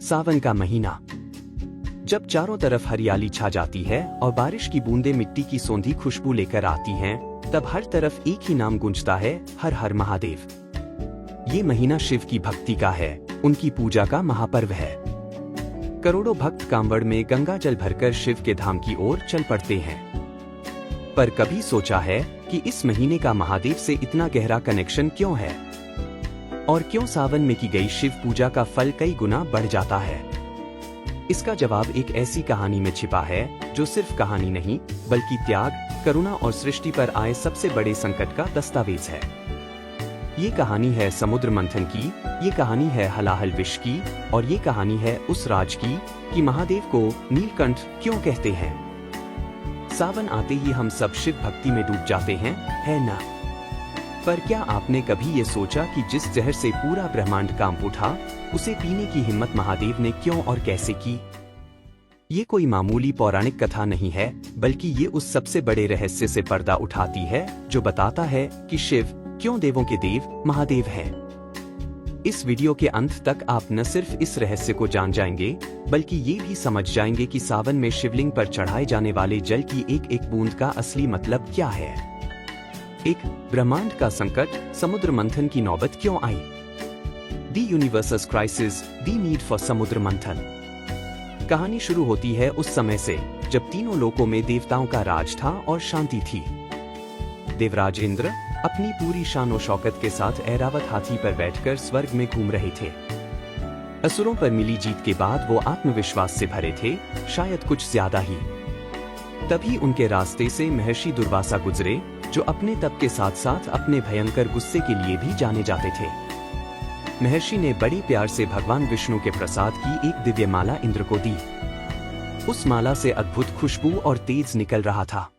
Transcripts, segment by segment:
सावन का महीना। जब चारों तरफ हरियाली छा जाती है और बारिश की बूंदें मिट्टी की सौंधी खुशबू लेकर आती हैं, तब हर तरफ एक ही नाम गूंजता है, हर हर महादेव। ये महीना शिव की भक्ति का है, उनकी पूजा का महापर्व है। करोड़ों भक्त कांवड़ में गंगा जल भरकर शिव के धाम की ओर चल पड़ते हैं। पर कभी सोचा है कि इस महीने का महादेव से इतना गहरा कनेक्शन क्यों है? और क्यों सावन में की गई शिव पूजा का फल कई गुना बढ़ जाता है? इसका जवाब एक ऐसी कहानी में छिपा है जो सिर्फ कहानी नहीं, बल्कि त्याग, करुणा और सृष्टि पर आए सबसे बड़े संकट का दस्तावेज है। ये कहानी है समुद्र मंथन की, ये कहानी है हलाहल विष की, और ये कहानी है उस राज की कि महादेव को नीलकंठ क्यों कहते हैं। सावन आते ही हम सब शिव भक्ति में डूब जाते हैं, है ना? पर क्या आपने कभी ये सोचा कि जिस जहर से पूरा ब्रह्मांड कांप उठा, उसे पीने की हिम्मत महादेव ने क्यों और कैसे की? ये कोई मामूली पौराणिक कथा नहीं है, बल्कि ये उस सबसे बड़े रहस्य से पर्दा उठाती है जो बताता है कि शिव क्यों देवों के देव महादेव है। इस वीडियो के अंत तक आप न सिर्फ इस रहस्य को जान जाएंगे, बल्कि ये भी समझ जाएंगे कि सावन में शिवलिंग पर चढ़ाए जाने वाले जल की एक एक बूंद का असली मतलब क्या है। एक ब्रह्मांड का संकट, समुद्र मंथन की नौबत क्यों आई? The universal crisis, the need for Samudra Manthan. कहानी शुरू होती है उस समय से जब तीनों लोकों में देवताओं का राज था और शांति थी। देवराज इंद्र अपनी पूरी शान और शौकत के साथ ऐरावत हाथी पर बैठकर स्वर्ग में घूम रहे थे। असुरों पर मिली जीत के बाद वो आत्मविश्वास से भरे थे, शायद कुछ ज्यादा ही। तभी उनके रास्ते से महर्षि दुर्वासा गुजरे, जो अपने तप के साथ साथ अपने भयंकर गुस्से के लिए भी जाने जाते थे। महर्षि ने बड़े प्यार से भगवान विष्णु के प्रसाद की एक दिव्य माला इंद्र को दी। उस माला से अद्भुत खुशबू और तेज निकल रहा था।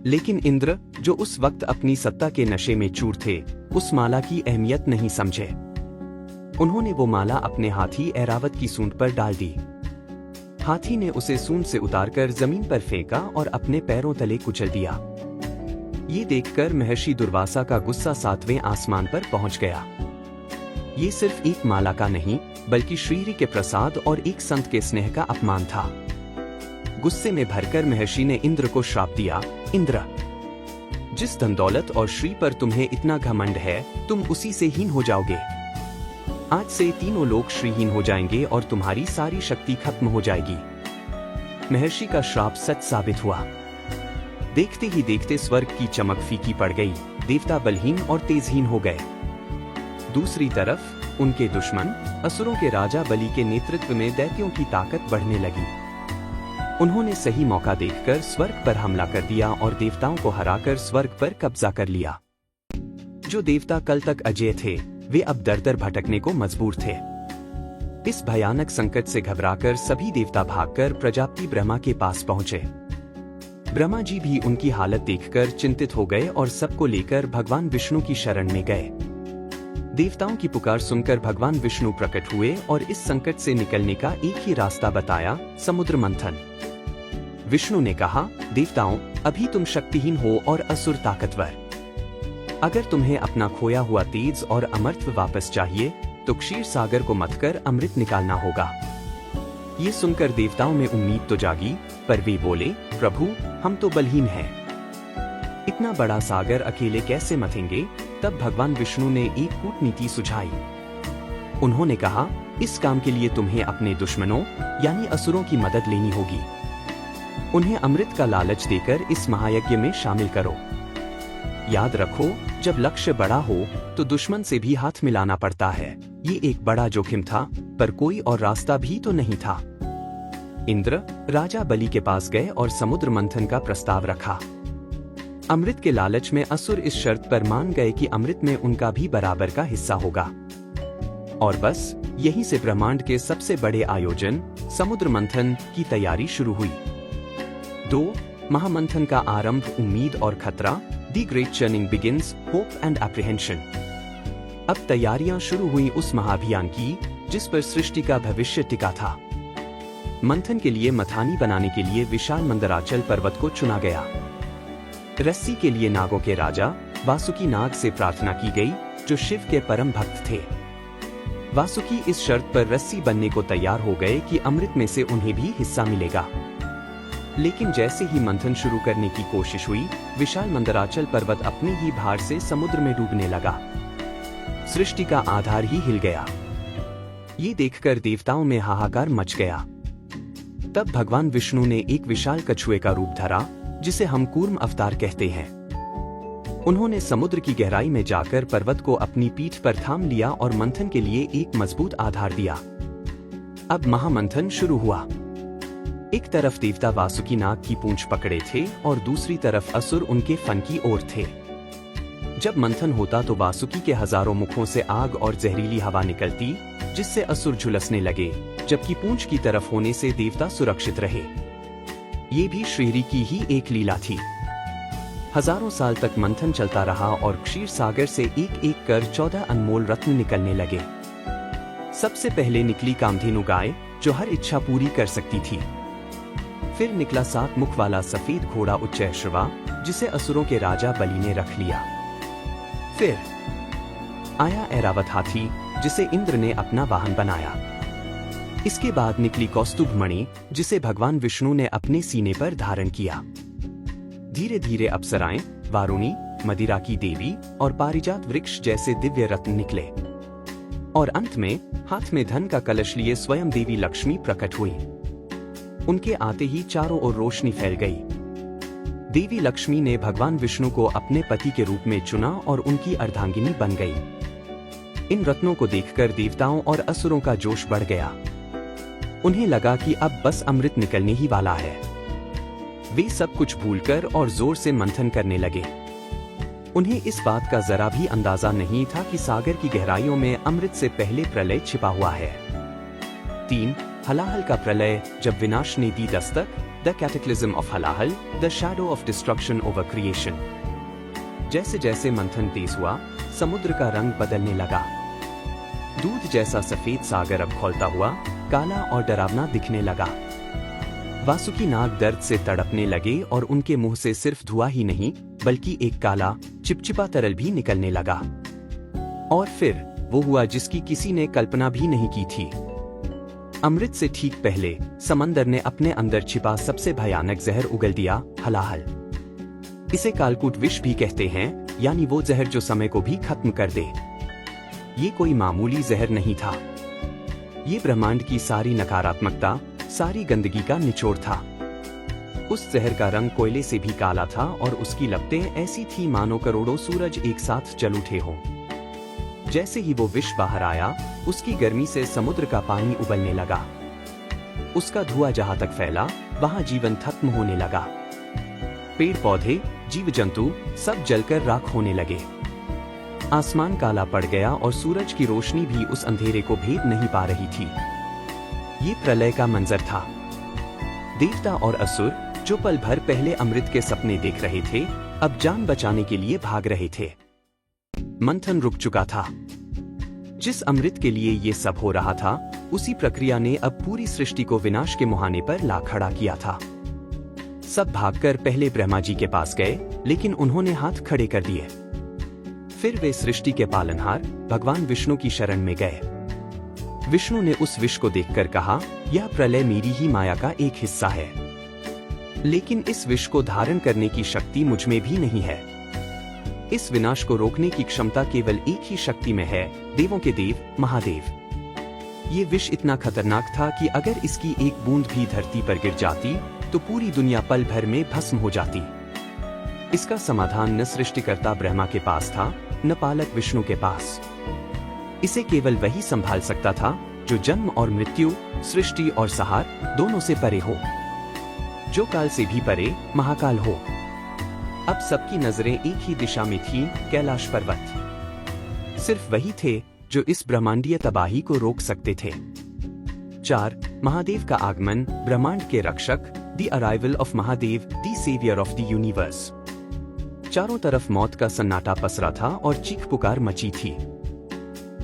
लेकिन इंद्र, जो उस वक्त अपनी सत्ता के नशे में चूर थे, उस माला की अहमियत नहीं समझे। उन्होंने वो माला अपने हाथी ऐरावत की सूंड पर डाल दी। हाथी ने उसे सूंड से उतारकर जमीन पर फेंका और अपने पैरों तले कुचल दिया। ये देखकर महर्षि दुर्वासा का गुस्सा 7वें आसमान पर पहुंच गया। ये सिर्फ एक माला का नहीं, बल्कि श्रीहरि के प्रसाद और एक संत के स्नेह का अपमान था। गुस्से में भरकर महर्षि ने इंद्र को श्राप दिया, इंद्र, जिस धन दौलत और श्री पर तुम्हें इतना घमंड है, तुम उसी से हीन हो जाओगे। आज से तीनों लोग श्रीहीन हो जाएंगे और तुम्हारी सारी शक्ति खत्म हो जाएगी। महर्षि का श्राप सच साबित हुआ। देखते ही देखते स्वर्ग की चमक फीकी पड़ गई, देवता बलहीन और तेजहीन हो गए। दूसरी तरफ उनके दुश्मन असुरों के राजा बलि के नेतृत्व में दैत्यों की ताकत बढ़ने लगी। उन्होंने सही मौका देखकर स्वर्ग पर हमला कर दिया और देवताओं को हराकर स्वर्ग पर कब्जा कर लिया। जो देवता कल तक अजेय थे, वे अब दर दर भटकने को मजबूर थे। इस भयानक संकट से घबराकर सभी देवता भागकर प्रजापति ब्रह्मा के पास पहुंचे। ब्रह्मा जी भी उनकी हालत देखकर चिंतित हो गए और सबको लेकर भगवान विष्णु की शरण में गए। देवताओं की पुकार सुनकर भगवान विष्णु प्रकट हुए और इस संकट से निकलने का एक ही रास्ता बताया, समुद्र मंथन। विष्णु ने कहा, देवताओं, अभी तुम शक्तिहीन हो और असुर ताकतवर। अगर तुम्हें अपना खोया हुआ तेज और अमरत्व वापस चाहिए, तो क्षीर सागर को मथकर अमृत निकालना होगा। ये सुनकर देवताओं में उम्मीद तो जागी, पर वे बोले, प्रभु, हम तो बलहीन हैं। इतना बड़ा सागर अकेले कैसे मथेंगे? तब भगवान विष्णु ने एक कूटनीति सुझाई। उन्होंने कहा, इस काम के लिए तुम्हें अपने दुश्मनों यानी असुरों की मदद लेनी होगी। उन्हें अमृत का लालच देकर इस महायज्ञ में शामिल करो। याद रखो, जब लक्ष्य बड़ा हो तो दुश्मन से भी हाथ मिलाना पड़ता है। ये एक बड़ा जोखिम था, पर कोई और रास्ता भी तो नहीं था। इंद्र राजा बलि के पास गए और समुद्र मंथन का प्रस्ताव रखा। अमृत के लालच में असुर इस शर्त पर मान गए कि अमृत में उनका भी बराबर का हिस्सा होगा। और बस यहीं से ब्रह्मांड के सबसे बड़े आयोजन, समुद्र मंथन की तैयारी शुरू हुई। 2 महामंथन का आरंभ, उम्मीद और खतरा, the great churning begins, hope and apprehension. अब तैयारियां शुरू हुई उस महाअभियान की जिस पर सृष्टि का भविष्य टिका था। मंथन के लिए मथानी बनाने के लिए विशाल मंदराचल पर्वत को चुना गया। रस्सी के लिए नागों के राजा वासुकी नाग से प्रार्थना की गई, जो शिव के परम भक्त थे। वासुकी इस शर्त पर रस्सी बनने को तैयार हो गए कि अमृत में से उन्हें भी हिस्सा मिलेगा। लेकिन जैसे ही मंथन शुरू करने की कोशिश हुई, विशाल मंदराचल पर्वत अपने ही भार से समुद्र में डूबने लगा। सृष्टि का आधार ही हिल गया। ये देखकर देवताओं में हाहाकार मच गया। तब भगवान विष्णु ने एक विशाल कछुए का रूप धरा, जिसे हम कूर्म अवतार कहते हैं। उन्होंने समुद्र की गहराई में जाकर पर्वत को अपनी पीठ पर थाम लिया और मंथन के लिए एक मजबूत आधार दिया। अब महामंथन शुरू हुआ। एक तरफ देवता वासुकी नाग की पूंछ पकड़े थे और दूसरी तरफ असुर उनके फन की ओर थे। जब मंथन होता तो वासुकी के हजारों मुखों से आग और जहरीली हवा निकलती, जिससे असुर झुलसने लगे, जबकि पूंछ की तरफ होने से देवता सुरक्षित रहे। ये भी श्रीहरि की ही एक लीला थी। हजारों साल तक मंथन चलता रहा और क्षीर सागर से एक एक कर 14 अनमोल रत्न निकलने लगे। सबसे पहले निकली कामधेनु गाय, जो हर इच्छा पूरी कर सकती थी। फिर निकला 7 मुख वाला सफेद घोड़ा उच्चैश्रवा, जिसे असुरों के राजा बलि ने रख लिया। फिर आया ऐरावत हाथी, जिसे इंद्र ने अपना वाहन बनाया। इसके बाद निकली कौस्तुभ मणि, जिसे भगवान विष्णु ने अपने सीने पर धारण किया। धीरे धीरे अप्सराएं, वारुणी, मदिरा की देवी और पारिजात वृक्ष जैसे दिव्य रत्न निकले। और अंत में हाथ में धन का कलश लिए स्वयं देवी लक्ष्मी प्रकट हुई। उनके आते ही चारों ओर रोशनी फैल गई। देवी लक्ष्मी ने भगवान विष्णु को अपने पति के रूप में चुना और उनकी अर्धांगिनी बन गई। इन रत्नों को देखकर देवताओं और असुरों का जोश बढ़ गया। उन्हें लगा कि अब बस अमृत निकलने ही वाला है। वे सब कुछ भूलकर और जोर से मंथन करने लगे। उन्हें इस बात का जरा भी अंदाजा नहीं था कि सागर की गहराइयों में अमृत से पहले प्रलय छिपा हुआ है। 3. हलाहल का प्रलय, जब विनाश ने दी दस्तक। The cataclysm of Halahal, the shadow of destruction over creation. जैसे जैसे मंथन तेज हुआ, समुद्र का रंग बदलने लगा। दूध जैसा सफेद सागर अब खौलता हुआ काला और डरावना दिखने लगा। वासुकी नाग दर्द से तड़पने लगे और उनके मुंह से सिर्फ धुआं ही नहीं, बल्कि एक काला चिपचिपा तरल भी निकलने लगा। और फिर वो हुआ जिसकी किसी ने कल्पना भी नहीं की थी। अमृत से ठीक पहले समंदर ने अपने अंदर छिपा सबसे भयानक जहर उगल दिया, हलाहल। इसे कालकूट विष भी कहते हैं, यानी वो जहर जो समय को भी खत्म कर दे। ये कोई मामूली जहर नहीं था। ये ब्रह्मांड की सारी नकारात्मकता, सारी गंदगी का निचोड़ था। उस जहर का रंग कोयले से भी काला था और उसकी लपटें ऐसी थी मानो करोड़ों सूरज एक साथ जल उठे हों। जैसे ही वो विष बाहर आया, उसकी गर्मी से समुद्र का पानी उबलने लगा। उसका धुआं जहां तक फैला, वहां जीवन खत्म होने लगा। पेड़ पौधे, जीव जंतु सब जलकर राख होने लगे। आसमान काला पड़ गया और सूरज की रोशनी भी उस अंधेरे को भेद नहीं पा रही थी। ये प्रलय का मंजर था। देवता और असुर, जो पल भर पहले अमृत के सपने देख रहे थे, अब जान बचाने के लिए भाग रहे थे। मंथन रुक चुका था। जिस अमृत के लिए ये सब हो रहा था, उसी प्रक्रिया ने अब पूरी सृष्टि को विनाश के मुहाने पर ला खड़ा किया था। सब भागकर पहले ब्रह्मा जी के पास गए, लेकिन उन्होंने हाथ खड़े कर दिए। फिर वे सृष्टि के पालनहार भगवान विष्णु की शरण में गए। विष्णु ने उस विष को देखकर कहा, यह प्रलय मेरी ही माया का एक हिस्सा है, लेकिन इस विष को धारण करने की शक्ति मुझ में भी नहीं है। इस विनाश को रोकने की क्षमता केवल एक ही शक्ति में है, देवों के देव महादेव। ये विष इतना खतरनाक था कि अगर इसकी एक बूंद भी धरती पर गिर जाती तो पूरी दुनिया पल भर में भस्म हो जाती। इसका समाधान न सृष्टिकर्ता ब्रह्मा के पास था, न पालक विष्णु के पास। इसे केवल वही संभाल सकता था जो जन्म और मृत्यु, सृष्टि और संहार दोनों से परे हो, जो काल से भी परे महाकाल हो। अब सबकी नजरें एक ही दिशा में थीं, कैलाश पर्वत। सिर्फ वही थे जो इस ब्रह्मांडीय तबाही को रोक सकते थे। 4. महादेव का आगमन, ब्रह्मांड के रक्षक, the arrival of Mahadev, the saviour of the universe. चारों तरफ मौत का सन्नाटा पसरा था और चीख पुकार मची थी।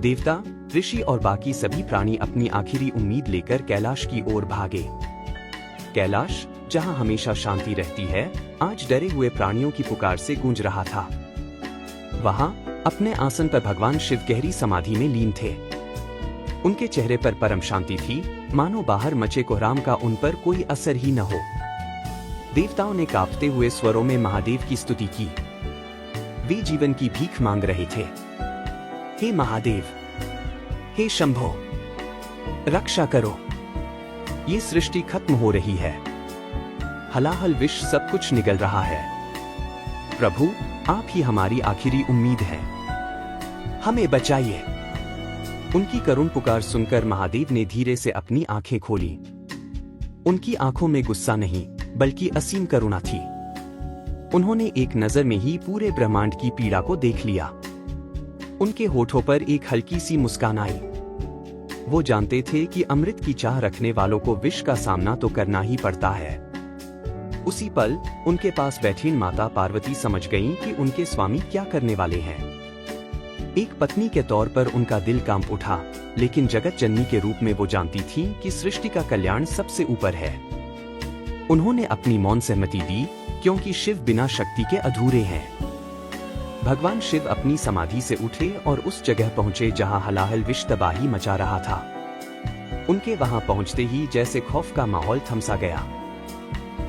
देवता, ऋषि और बाकी सभी प्राणी अपनी आखिरी उम्मीद लेकर कैलाश की ओर भागे। कैलाश, जहां हमेशा शांति रहती है, आज डरे हुए प्राणियों की पुकार से गूंज रहा था। वहां अपने आसन पर भगवान शिव गहरी समाधि में लीन थे। उनके चेहरे पर परम शांति थी, मानो बाहर मचे कोहराम का उन पर कोई असर ही न हो। देवताओं ने कांपते हुए स्वरों में महादेव की स्तुति की। वे जीवन की भीख मांग रहे थे। हे महादेव, हे शंभो, रक्षा करो, ये सृष्टि खत्म हो रही है, हलाहल विष सब कुछ निगल रहा है। प्रभु, आप ही हमारी आखिरी उम्मीद है, हमें बचाइए। उनकी करुण पुकार सुनकर महादेव ने धीरे से अपनी आंखें खोली। उनकी आंखों में गुस्सा नहीं, बल्कि असीम करुणा थी। उन्होंने एक नजर में ही पूरे ब्रह्मांड की पीड़ा को देख लिया। उनके होठों पर एक हल्की सी मुस्कान आई। वो जानते थे कि अमृत की चाह रखने वालों को विष का सामना तो करना ही पड़ता है। उसी पल उनके पास बैठी माता पार्वती समझ गईं कि उनके स्वामी क्या करने वाले हैं। एक पत्नी के तौर पर उनका दिल कांप उठा, लेकिन जगत जननी के रूप में वो जानती थी कि सृष्टि का कल्याण सबसे ऊपर है। उन्होंने अपनी मौन सहमति दी, क्योंकि शिव बिना शक्ति के अधूरे हैं। भगवान शिव अपनी समाधि से उठे और उस जगह पहुंचे जहां हलाहल विष तबाही मचा रहा था। उनके वहां पहुंचते ही जैसे खौफ का माहौल थमसा गया।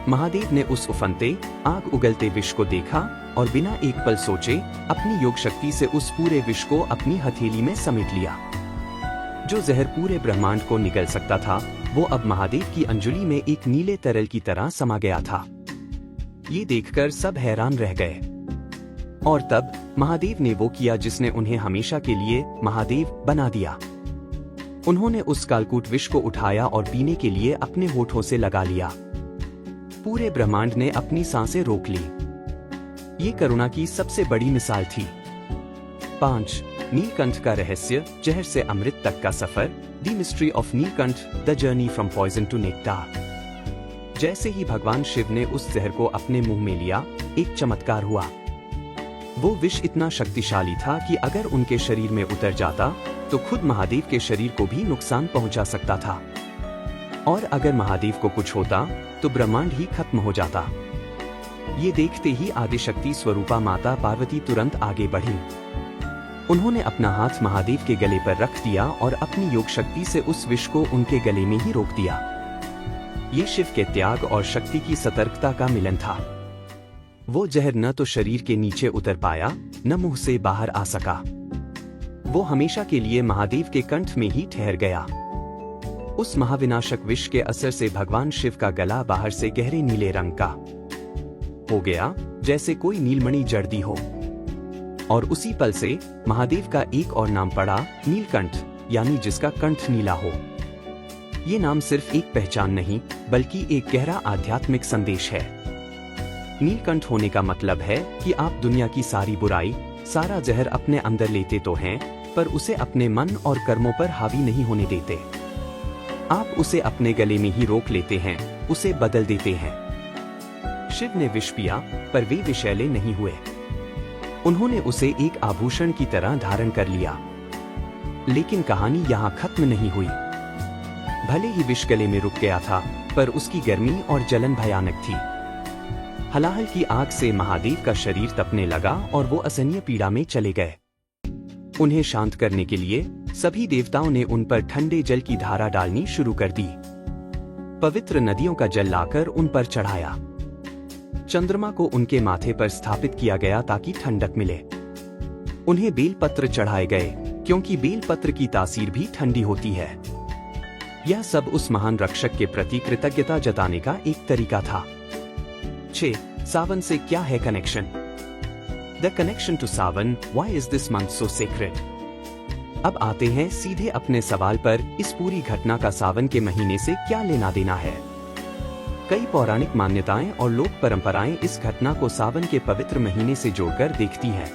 महादेव ने उस उफनते, आग उगलते विष को देखा और बिना एक पल सोचे अपनी योग शक्ति से उस पूरे विष को अपनी हथेली में समेट लिया। जो जहर पूरे ब्रह्मांड को निगल सकता था, वो अब महादेव की अंजुली में एक नीले तरल की तरह समा गया था। ये देखकर सब हैरान रह गए। और तब महादेव ने वो किया जिसने उन्हें हमेशा के लिए महादेव बना दिया। उन्होंने उस कालकूट विष को उठाया और पीने के लिए अपने होठों से लगा लिया। पूरे ब्रह्मांड ने अपनी सांसें रोक ली। ये करुणा की सबसे बड़ी मिसाल थी। 5. नीलकंठ का रहस्य, जहर से अमृत तक का सफर। The mystery of Neelkanth, the journey from poison to nectar. जैसे ही भगवान शिव ने उस जहर को अपने मुंह में लिया, एक चमत्कार हुआ। वो विष इतना शक्तिशाली था कि अगर उनके शरीर में उतर जाता तो खुद महादेव के शरीर को भी नुकसान पहुंचा सकता था। और अगर महादेव को कुछ होता तो ब्रह्मांड ही खत्म हो जाता। ये देखते ही आदिशक्ति स्वरूपा माता पार्वती तुरंत आगे बढ़ी। उन्होंने अपना हाथ महादेव के गले पर रख दिया और अपनी योग शक्ति से उस विष को उनके गले में ही रोक दिया। ये शिव के त्याग और शक्ति की सतर्कता का मिलन था। वो जहर न तो शरीर के नीचे उतर पाया, न मुंह से बाहर आ सका। वो हमेशा के लिए महादेव के कंठ में ही ठहर गया। उस महाविनाशक विष के असर से भगवान शिव का गला बाहर से गहरे नीले रंग का हो गया, जैसे कोई नीलमणि जड़ती हो। और उसी पल से महादेव का एक और नाम पड़ा, नीलकंठ, यानी जिसका कंठ नीला हो। ये नाम सिर्फ एक पहचान नहीं, बल्कि एक गहरा आध्यात्मिक संदेश है। नीलकंठ होने का मतलब है कि आप दुनिया की सारी बुराई, सारा जहर अपने अंदर लेते तो हैं, पर उसे अपने मन और कर्मों पर हावी नहीं होने देते। आप उसे अपने गले में ही रोक लेते हैं, उसे बदल देते हैं। शिव ने विष पिया, पर वे विषैले नहीं हुए। उन्होंने उसे एक आभूषण की तरह धारण कर लिया। लेकिन कहानी यहाँ खत्म नहीं हुई। भले ही विष गले में रुक गया था, पर उसकी गर्मी और जलन भयानक थी। हलाहल की आग से महादेव का शरीर तपने लगा और वो असहनीय पीड़ा में चले गए। उन्हें शांत करने के लिए सभी देवताओं ने उन पर ठंडे जल की धारा डालनी शुरू कर दी। पवित्र नदियों का जल लाकर उन पर चढ़ाया। चंद्रमा को उनके माथे पर स्थापित किया गया ताकि ठंडक मिले। उन्हें बेलपत्र चढ़ाए गए, क्योंकि बेलपत्र की तासीर भी ठंडी होती है। यह सब उस महान रक्षक के प्रति कृतज्ञता जताने का एक तरीका था। 6. सावन से क्या है connection? The connection to Sawan, why is this month so sacred? अब आते हैं सीधे अपने सवाल पर, इस पूरी घटना का सावन के महीने से क्या लेना देना है? कई पौराणिक मान्यताएं और लोक परंपराएं इस घटना को सावन के पवित्र महीने से जोड़कर देखती हैं।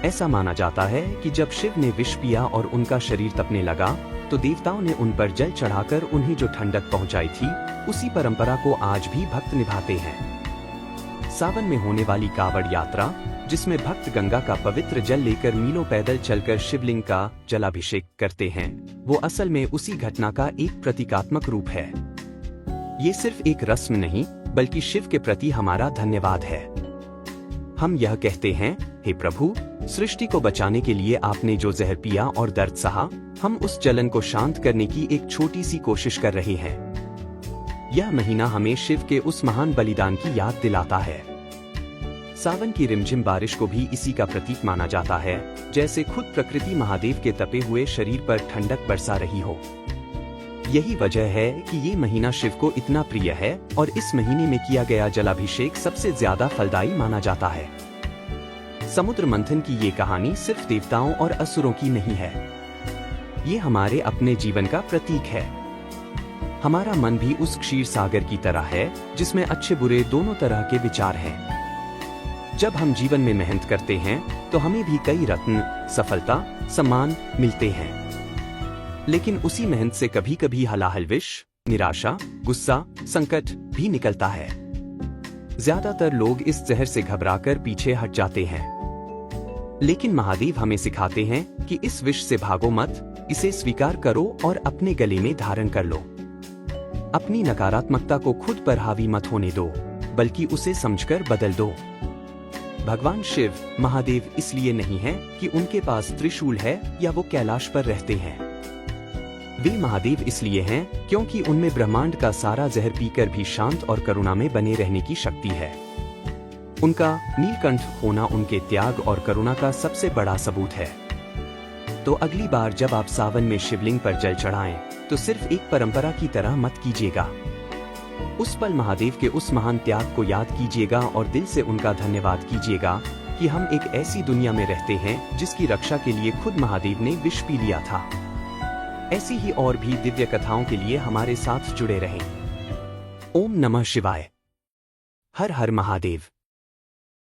ऐसा माना जाता है कि जब शिव ने विष पिया और उनका शरीर तपने लगा, तो देवताओं ने उन पर जल चढ़ाकर उन्हें जो ठंडक पहुंचाई थी, उसी परंपरा को आज भी भक्त निभाते हैं। सावन में होने वाली कावड़ यात्रा, जिसमें भक्त गंगा का पवित्र जल लेकर मीलों पैदल चलकर शिवलिंग का जलाभिषेक करते हैं, वो असल में उसी घटना का एक प्रतीकात्मक रूप है। ये सिर्फ एक रस्म नहीं, बल्कि शिव के प्रति हमारा धन्यवाद है। हम यह कहते हैं, हे प्रभु, सृष्टि को बचाने के लिए आपने जो जहर पिया और दर्द सहा, हम उस जलन को शांत करने की एक छोटी सी कोशिश कर रहे हैं। यह महीना हमें शिव के उस महान बलिदान की याद दिलाता है। सावन की रिमझिम बारिश को भी इसी का प्रतीक माना जाता है, जैसे खुद प्रकृति महादेव के तपे हुए शरीर पर ठंडक बरसा रही हो। यही वजह है कि ये महीना शिव को इतना प्रिय है और इस महीने में किया गया जलाभिषेक सबसे ज्यादा फलदायी माना जाता है। समुद्र मंथन की ये कहानी सिर्फ देवताओं और असुरों की नहीं है, ये हमारे अपने जीवन का प्रतीक है। हमारा मन भी उस क्षीर सागर की तरह है जिसमें अच्छे बुरे दोनों तरह के विचार हैं। जब हम जीवन में मेहनत करते हैं तो हमें भी कई रत्न, सफलता, सम्मान मिलते हैं, लेकिन उसी मेहनत से कभी कभी हलाहल विष, निराशा, गुस्सा, संकट भी निकलता है। ज्यादातर लोग इस जहर से घबराकर पीछे हट जाते हैं, लेकिन महादेव हमें सिखाते हैं कि इस विष से भागो मत, इसे स्वीकार करो और अपने गले में धारण कर लो। अपनी नकारात्मकता को खुद पर हावी मत होने दो, बल्कि उसे समझकर बदल दो। भगवान शिव महादेव इसलिए नहीं है कि उनके पास त्रिशूल है या वो कैलाश पर रहते हैं। वे महादेव इसलिए हैं क्योंकि उनमें ब्रह्मांड का सारा जहर पीकर भी शांत और करुणा में बने रहने की शक्ति है। उनका नीलकंठ होना उनके त्याग और करुणा का सबसे बड़ा सबूत है। तो अगली बार जब आप सावन में शिवलिंग पर जल चढ़ाएं, तो सिर्फ एक परंपरा की तरह मत कीजिएगा। उस पल महादेव के उस महान त्याग को याद कीजिएगा और दिल से उनका धन्यवाद कीजिएगा कि हम एक ऐसी दुनिया में रहते हैं जिसकी रक्षा के लिए खुद महादेव ने विष पी लिया था। ऐसी ही और भी दिव्य कथाओं के लिए हमारे साथ जुड़े रहें। ओम नमः शिवाय। हर हर महादेव।